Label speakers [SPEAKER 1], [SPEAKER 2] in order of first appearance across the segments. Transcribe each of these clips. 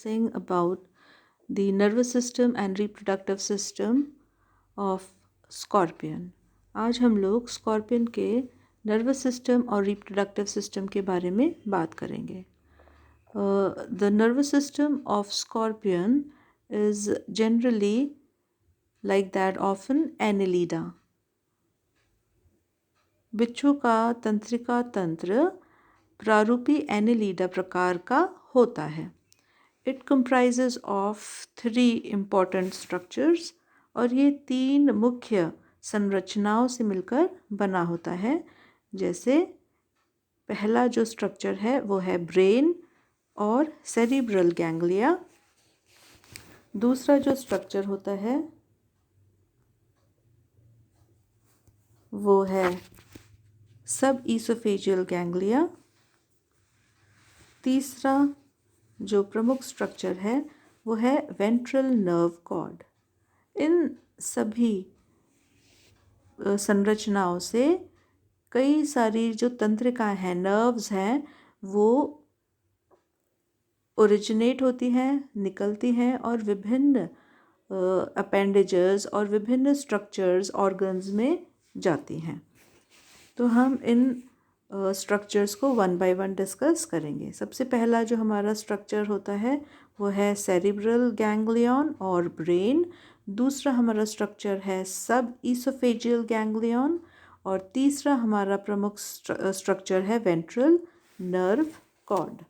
[SPEAKER 1] Saying about the nervous system and reproductive system of scorpion. आज हम लोग scorpion के नर्वस सिस्टम और रिप्रोडक्टिव सिस्टम के बारे में बात करेंगे. The nervous system of scorpion is generally like that of an annelida. बिच्छू का तंत्रिका तंत्र प्रारूपी एनेलिडा प्रकार का होता है. It comprises of 3 important structures और ये 3 मुख्य संरचनाओं से मिलकर बना होता है. जैसे पहला जो स्ट्रक्चर है वो है ब्रेन और सेरिब्रल गैंग्लिया. दूसरा जो स्ट्रक्चर होता है वो है सब ईसोफेजियल गैंग्लिया. तीसरा जो प्रमुख स्ट्रक्चर है वो है वेंट्रल नर्व कॉर्ड. इन सभी संरचनाओं से कई सारी जो तंत्रिकाएं हैं, नर्व्स हैं, वो ओरिजिनेट होती हैं, निकलती हैं और विभिन्न अपेंडेजेस और विभिन्न स्ट्रक्चर्स ऑर्गन्स में जाती हैं. तो हम इन स्ट्रक्चर्स को वन बाय वन डिस्कस करेंगे. सबसे पहला जो हमारा स्ट्रक्चर होता है वो है सेरिब्रल गैंग्लियन और ब्रेन. दूसरा हमारा स्ट्रक्चर है सब ईसोफेजियल गैंग्लियन और तीसरा हमारा प्रमुख स्ट्रक्चर है वेंट्रल नर्व कॉर्ड.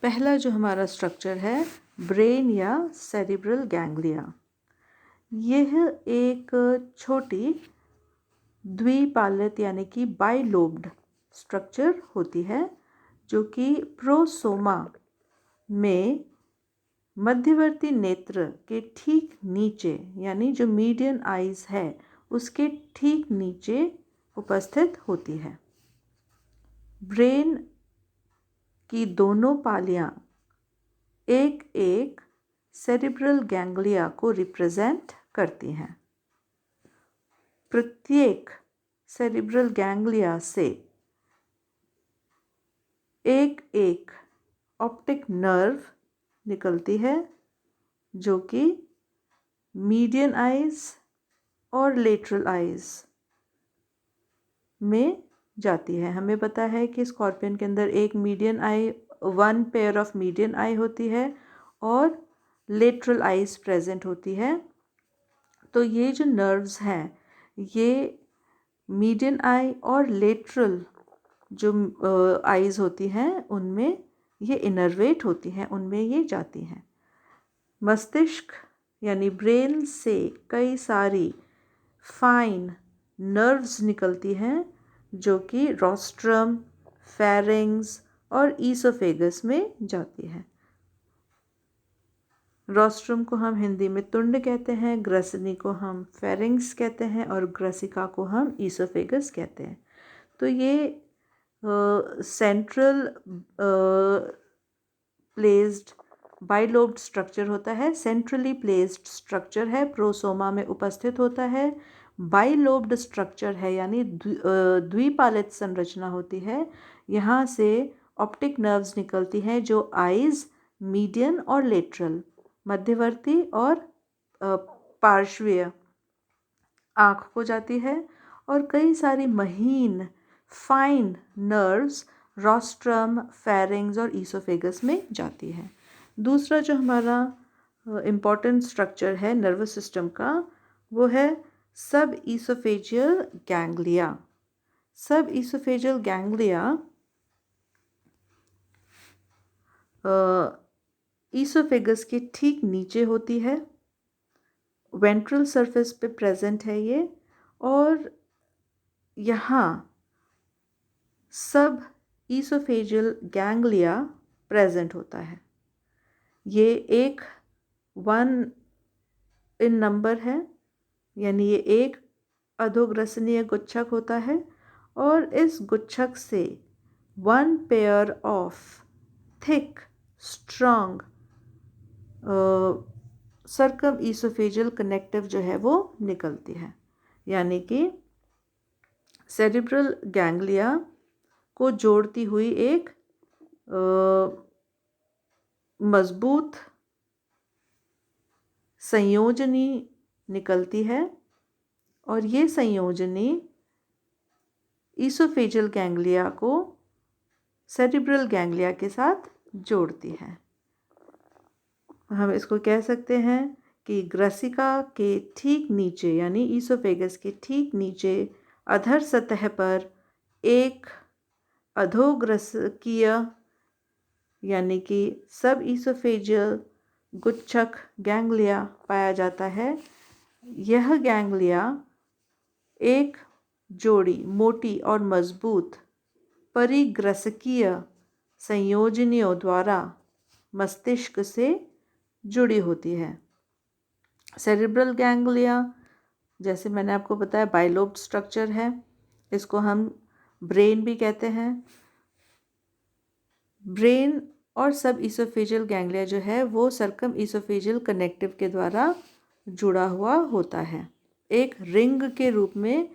[SPEAKER 1] पहला जो हमारा स्ट्रक्चर है ब्रेन या सेरिब्रल गैंग्लिया, यह एक छोटी द्विपालित यानी कि बाइलोब्ड स्ट्रक्चर होती है जो कि प्रोसोमा में मध्यवर्ती नेत्र के ठीक नीचे यानी जो मीडियन आइज है उसके ठीक नीचे उपस्थित होती है. ब्रेन की दोनों पालियां एक एक सेरिब्रल गैंग्लिया को रिप्रेजेंट करती हैं. प्रत्येक सेरिब्रल गैंग्लिया से एक एक ऑप्टिक नर्व निकलती है जो कि मीडियन आइज और लेटरल आइज में जाती है. हमें पता है कि स्कॉर्पियन के अंदर एक median eye, 1 pair of median eye होती है और लेटरल आइज प्रेजेंट होती है. तो ये जो नर्व्स हैं ये मीडियन आई और लेटरल जो आइज़ होती हैं उनमें ये इनर्वेट होती हैं, उनमें ये जाती हैं. मस्तिष्क यानी ब्रेन से कई सारी फाइन नर्व्स निकलती हैं जो कि रोस्ट्रम, फेरिंग्स और ईसोफेगस में जाती हैं. रोस्ट्रम को हम हिंदी में तुंड कहते हैं, ग्रसनी को हम फेरिंग्स कहते हैं और ग्रसिका को हम ईसोफेगस कहते हैं. तो ये सेंट्रल प्लेस्ड बाइलोब्ड स्ट्रक्चर होता है. सेंट्रली प्लेस्ड स्ट्रक्चर है, प्रोसोमा में उपस्थित होता है. बाइलोब्ड स्ट्रक्चर है यानी द्विपालित संरचना होती है. यहाँ से ऑप्टिक नर्व्स निकलती हैं जो आइज, मीडियन और लेटरल, मध्यवर्ती और पार्श्वीय आँख को जाती है और कई सारी महीन फाइन नर्व्स रोस्ट्रम, फेरिंग्स और ईसोफेगस में जाती है. दूसरा जो हमारा इम्पॉर्टेंट स्ट्रक्चर है नर्वस सिस्टम का वो है सब ईसोफेजियल गैंग्लिया. सब ईसोफेजियल गैंग्लिया ईसोफेगस के ठीक नीचे होती है. वेंट्रल सरफेस पे प्रेजेंट है ये और यहाँ सब ईसोफेजियल गैंग्लिया प्रेजेंट होता है. ये 1 इन नंबर है यानी ये एक अधोग्रसनीय गुच्छक होता है और इस गुच्छक से 1 pair of thick strong circum oesophageal connective जो है वो निकलती है. यानी कि सेरिब्रल गैंग्लिया को जोड़ती हुई एक मजबूत संयोजनी निकलती है और ये संयोजनी ईसोफेजियल गैंग्लिया को सेरिब्रल गैंग्लिया के साथ जोड़ती है। हम इसको कह सकते हैं कि ग्रसिका के ठीक नीचे यानी ईसोफेगस के ठीक नीचे अधर सतह पर एक अधोग्रसकीय यानी कि सब ईसोफेजियल गुच्छक गैंग्लिया पाया जाता है। यह गैंग्लिया एक जोड़ी मोटी और मजबूत परिग्रसकीय संयोजनियों द्वारा मस्तिष्क से जुड़ी होती है। सेरिब्रल गैंग्लिया जैसे मैंने आपको बताया बाइलोब्ड स्ट्रक्चर है, इसको हम ब्रेन भी कहते हैं। ब्रेन और सब ईसोफेजियल गैंग्लिया जो है वो सर्कम ईसोफेजियल कनेक्टिव के द्वारा जुड़ा हुआ होता है। एक रिंग के रूप में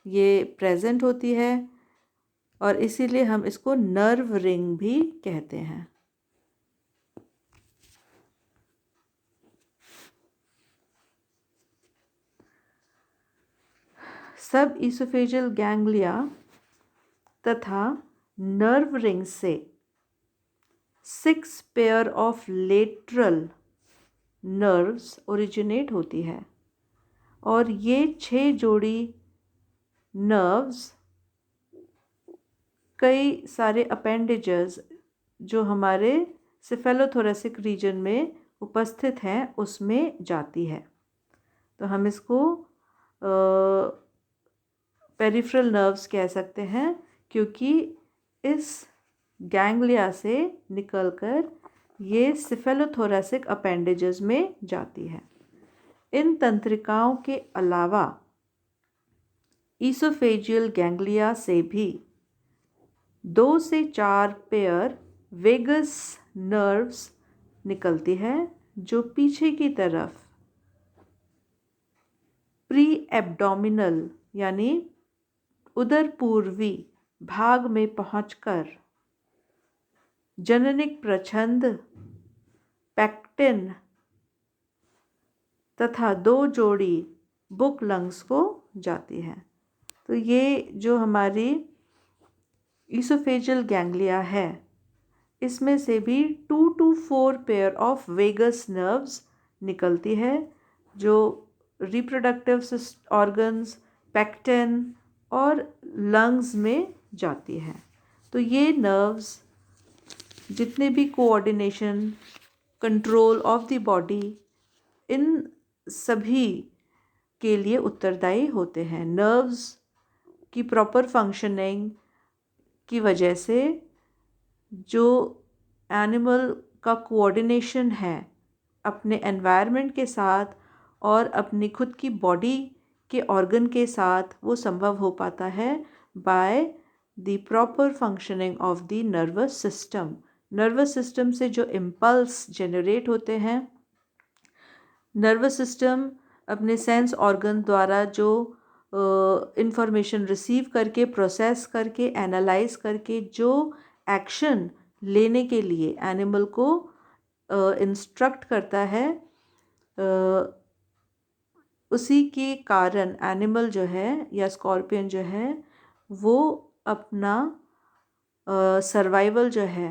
[SPEAKER 1] ये प्रेजेंट होती है और इसीलिए हम इसको नर्व रिंग भी कहते हैं। सब ईसोफेजियल गैंग्लिया तथा नर्व रिंग से 6 pair of lateral nerves originate होती है और ये 6 जोड़ी नर्व्स कई सारे अपेंडेजेस जो हमारे सिफेलोथोरेसिक रीजन में उपस्थित हैं उसमें जाती है। तो हम इसको पेरिफेरल नर्व्स कह सकते हैं क्योंकि इस गैंग्लिया से निकलकर ये सिफेलोथोरेसिक अपेंडेजेस में जाती है। इन तंत्रिकाओं के अलावा ईसोफेजियल गैंग्लिया से भी 2 से 4 पेयर वेगस नर्व्स निकलती है जो पीछे की तरफ प्री एब्डोमिनल यानी उदर पूर्वी भाग में पहुंचकर जननिक प्रछंद, पेक्टिन तथा 2 जोड़ी बुक लंग्स को जाती है। तो ये जो हमारी ईसोफेजियल गैंग्लिया है इसमें से भी 2 to 4 pair of vagus nerves निकलती है जो रिप्रोडक्टिव ऑर्गन्स, पेक्टिन और लंग्स में जाती है। तो ये नर्व्स जितने भी coordination, control of the body इन सभी के लिए उत्तरदायी होते हैं। नर्व्स की प्रॉपर फंक्शनिंग की वजह से जो एनिमल का कोऑर्डिनेशन है अपने एनवायरनमेंट के साथ और अपनी खुद की बॉडी के ऑर्गन के साथ वो संभव हो पाता है by the proper functioning of the nervous system. Nervous system से जो इम्पल्स जनरेट होते हैं, नर्वस सिस्टम अपने सेंस ऑर्गन द्वारा जो इंफॉर्मेशन रिसीव करके, प्रोसेस करके, एनालाइज करके जो एक्शन लेने के लिए एनिमल को इंस्ट्रक्ट करता है, उसी के कारण एनिमल जो है या स्कॉर्पियन जो है वो अपना सर्वाइवल जो है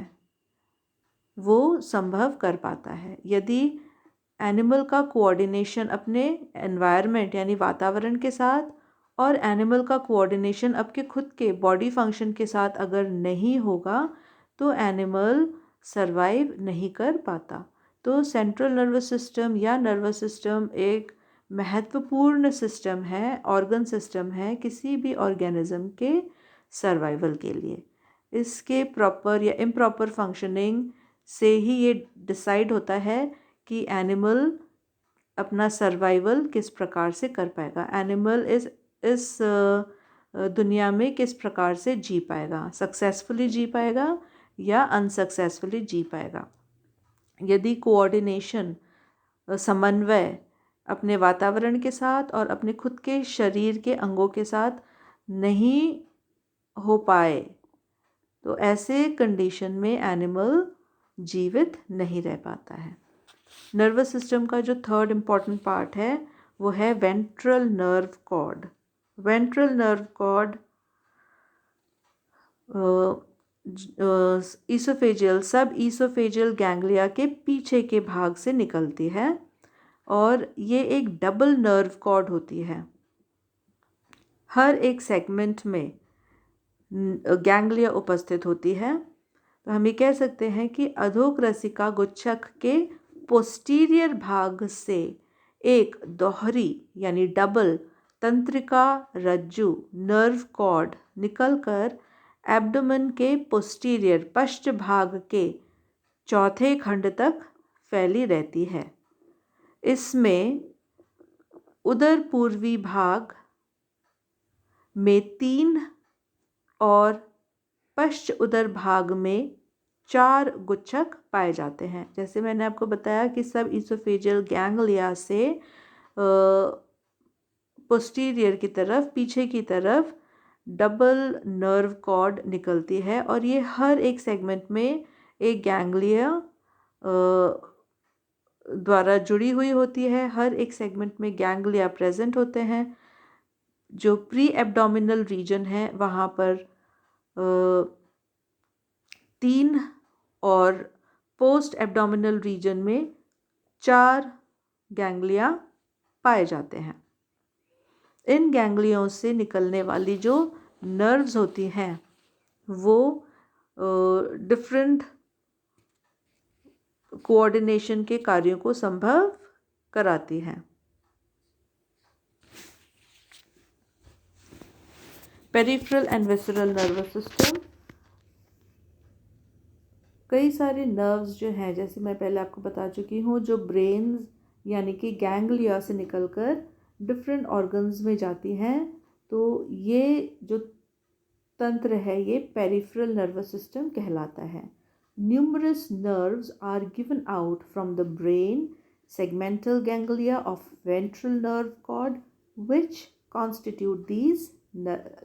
[SPEAKER 1] वो संभव कर पाता है। यदि एनिमल का कोऑर्डिनेशन अपने एनवायरनमेंट यानी वातावरण के साथ और एनिमल का कोऑर्डिनेशन आपके खुद के बॉडी फंक्शन के साथ अगर नहीं होगा तो एनिमल सरवाइव नहीं कर पाता। तो सेंट्रल नर्वस सिस्टम या नर्वस सिस्टम एक महत्वपूर्ण सिस्टम है, ऑर्गन सिस्टम है किसी भी ऑर्गेनिज्म के सर्वाइवल के लिए। इसके प्रॉपर या इम्प्रॉपर फंक्शनिंग से ही ये डिसाइड होता है कि एनिमल अपना सर्वाइवल किस प्रकार से कर पाएगा, एनिमल इस दुनिया में किस प्रकार से जी पाएगा, सक्सेसफुली जी पाएगा या अनसक्सेसफुली जी पाएगा। यदि कोऑर्डिनेशन, समन्वय अपने वातावरण के साथ और अपने खुद के शरीर के अंगों के साथ नहीं हो पाए तो ऐसे कंडीशन में एनिमल जीवित नहीं रह पाता है। नर्वस सिस्टम का जो थर्ड इम्पॉर्टेंट पार्ट है वो है ventral nerve cord. Ventral nerve cord oesophageal sub oesophageal ganglia के पीछे के भाग से निकलती है और ये एक डबल नर्व कॉर्ड होती है। हर एक सेगमेंट में गैंग्लिया उपस्थित होती है। तो हम ये कह सकते हैं कि अधोक्रसिका गुच्छक के पोस्टीरियर भाग से एक दोहरी यानी डबल तंत्रिका रज्जु नर्व कॉर्ड निकलकर एब्डोमेन के पोस्टीरियर पश्च भाग के चौथे खंड तक फैली रहती है। इसमें उदर पूर्वी भाग में 3 और पश्च उदर भाग में 4 गुच्छक पाए जाते हैं। जैसे मैंने आपको बताया कि सब ईसोफेजियल गैंग्लिया से पोस्टीरियर की तरफ पीछे की तरफ डबल नर्व कॉर्ड निकलती है और ये हर एक सेगमेंट में एक गैंग्लिया द्वारा जुड़ी हुई होती है। हर एक सेगमेंट में गैंग्लिया प्रेजेंट होते हैं। जो प्री एब्डोमिनल रीजन है वहाँ पर 3 और पोस्ट एब्डोमिनल रीजन में 4 गैंग्लिया पाए जाते हैं। इन गैंग्लियों से निकलने वाली जो नर्व्स होती हैं वो डिफरेंट कोऑर्डिनेशन के कार्यों को संभव कराती हैं। Peripheral and visceral nervous system, कई सारे नर्व्स जो हैं जैसे मैं पहले आपको बता चुकी हूँ जो ब्रेन्स यानी कि गैंग्लिया से निकलकर डिफरेंट ऑर्गन्स में जाती हैं। तो ये जो तंत्र है ये पेरिफेरल नर्वस सिस्टम कहलाता है। Numerous nerves are given out from the brain segmental ganglia of ventral nerve cord which constitute these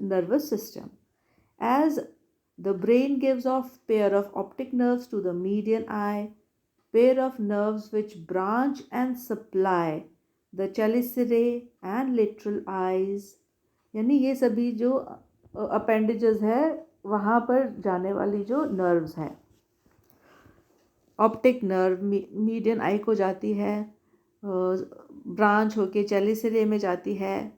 [SPEAKER 1] nervous system. As the brain gives off pair of optic nerves to the median eye, pair of nerves which branch and supply the chelicerae and lateral eyes, यानी ये सभी जो appendages है वहाँ पर जाने वाली जो नर्व्स है। ऑप्टिक नर्व मीडियन आई को जाती है, ब्रांच होके चेलिसिरे में जाती है,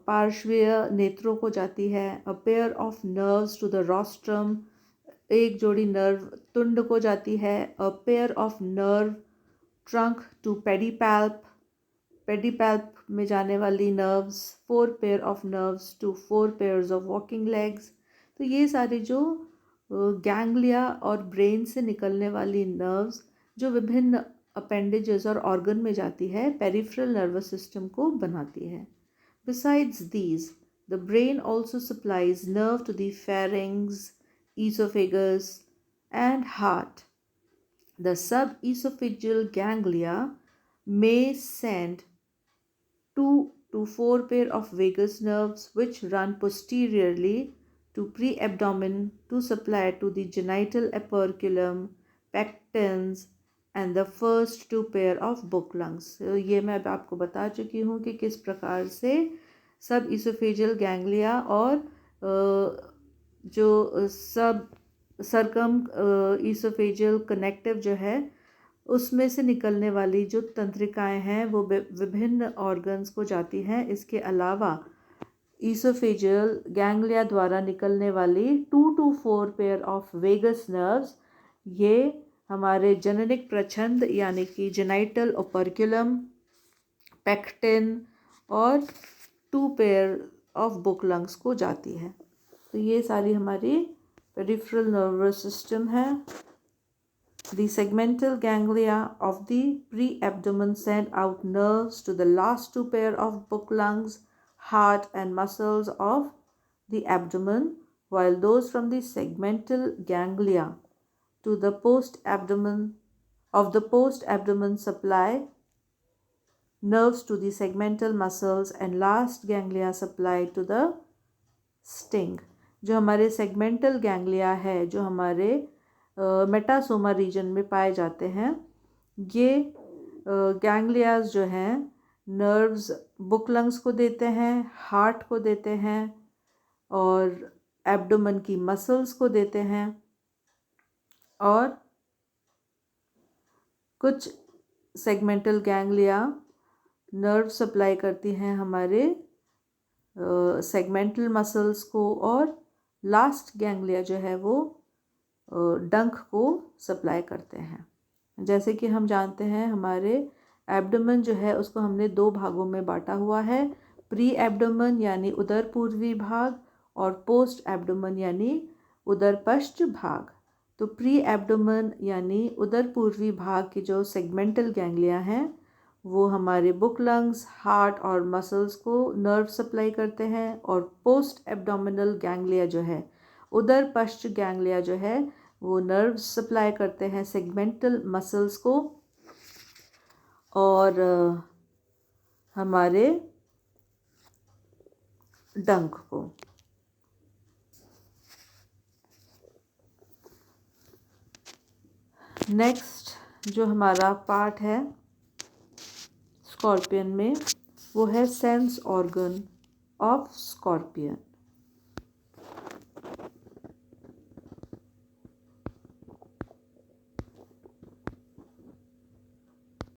[SPEAKER 1] पार्श्वीय नेत्रों को जाती है। A pair of nerves to the rostrum, एक जोड़ी नर्व तुंड को जाती है। A pair of nerve trunk to pedipalp, pedipalp में जाने वाली nerves. 4 pair of nerves to 4 pairs of walking legs. तो ये सारी जो गैंग्लिया और ब्रेन से निकलने वाली नर्व्स जो विभिन्न अपेंडेजेस और ऑर्गन में जाती है पेरिफेरल नर्वस सिस्टम को बनाती है। Besides these, the brain also supplies nerve to the pharynx, esophagus, and heart. The subesophageal ganglia may send 2 to 4 pair of vagus nerves which run posteriorly to pre-abdomen to supply to the genital operculum, pectins, and the first 2 pair of book lungs. ये मैं अब आपको बता चुकी हूँ कि किस प्रकार से सब इसोफेजियल गैंग्लिया और जो सब सरकम इसोफेजियल कनेक्टिव जो है उसमें से निकलने वाली जो तंत्रिकाएं हैं वो विभिन्न ऑर्गन्स को जाती हैं। इसके अलावा इसोफेजियल गैंग्लिया द्वारा निकलने वाली 2 to 4 pair of vagus nerves ये हमारे जननिक प्रछंद यानी कि जेनाइटल ओपर्क्युलम, पेक्टिन और 2 पेयर ऑफ बुक लंग्स को जाती है। तो ये सारी हमारी पेरिफेरल नर्वस सिस्टम है। The segmental ganglia of the pre-abdomen send out nerves to the last 2 pair of book lungs, heart and muscles of the abdomen, while those from the segmental ganglia to the post-abdomen supply nerves to the segmental muscles and last ganglia supply to the sting. जो हमारे segmental ganglia है, जो हमारे मेटासोमा reason में पाए जाते हैं, ये गैंग्लियाज जो हैं नर्व्स बुक लंग्स को देते हैं, हार्ट को देते हैं और एब्डोमेन की मसल्स को देते हैं। और कुछ सेगमेंटल गैंग्लिया नर्व सप्लाई करती हैं हमारे सेगमेंटल मसल्स को, और लास्ट गैंग्लिया जो है वो डंक को सप्लाई करते हैं। जैसे कि हम जानते हैं हमारे एब्डोमेन जो है उसको हमने दो भागों में बांटा हुआ है, प्री एब्डोमेन यानी उदर पूर्वी भाग और पोस्ट एब्डोमेन यानी उदर पश्च भाग। तो प्री एब्डोमेन यानी उदर पूर्वी भाग के जो सेगमेंटल गैंग्लिया हैं वो हमारे बुक लंग्स, हार्ट और मसल्स को नर्व सप्लाई करते हैं, और पोस्ट एब्डोमिनल गैंग्लिया जो है, उदर पश्च गैंग्लिया जो है, वो नर्व सप्लाई करते हैं सेगमेंटल मसल्स को और हमारे डंक को। नेक्स्ट जो हमारा पार्ट है स्कॉर्पियन में वो है सेंस ऑर्गन ऑफ स्कॉर्पियन।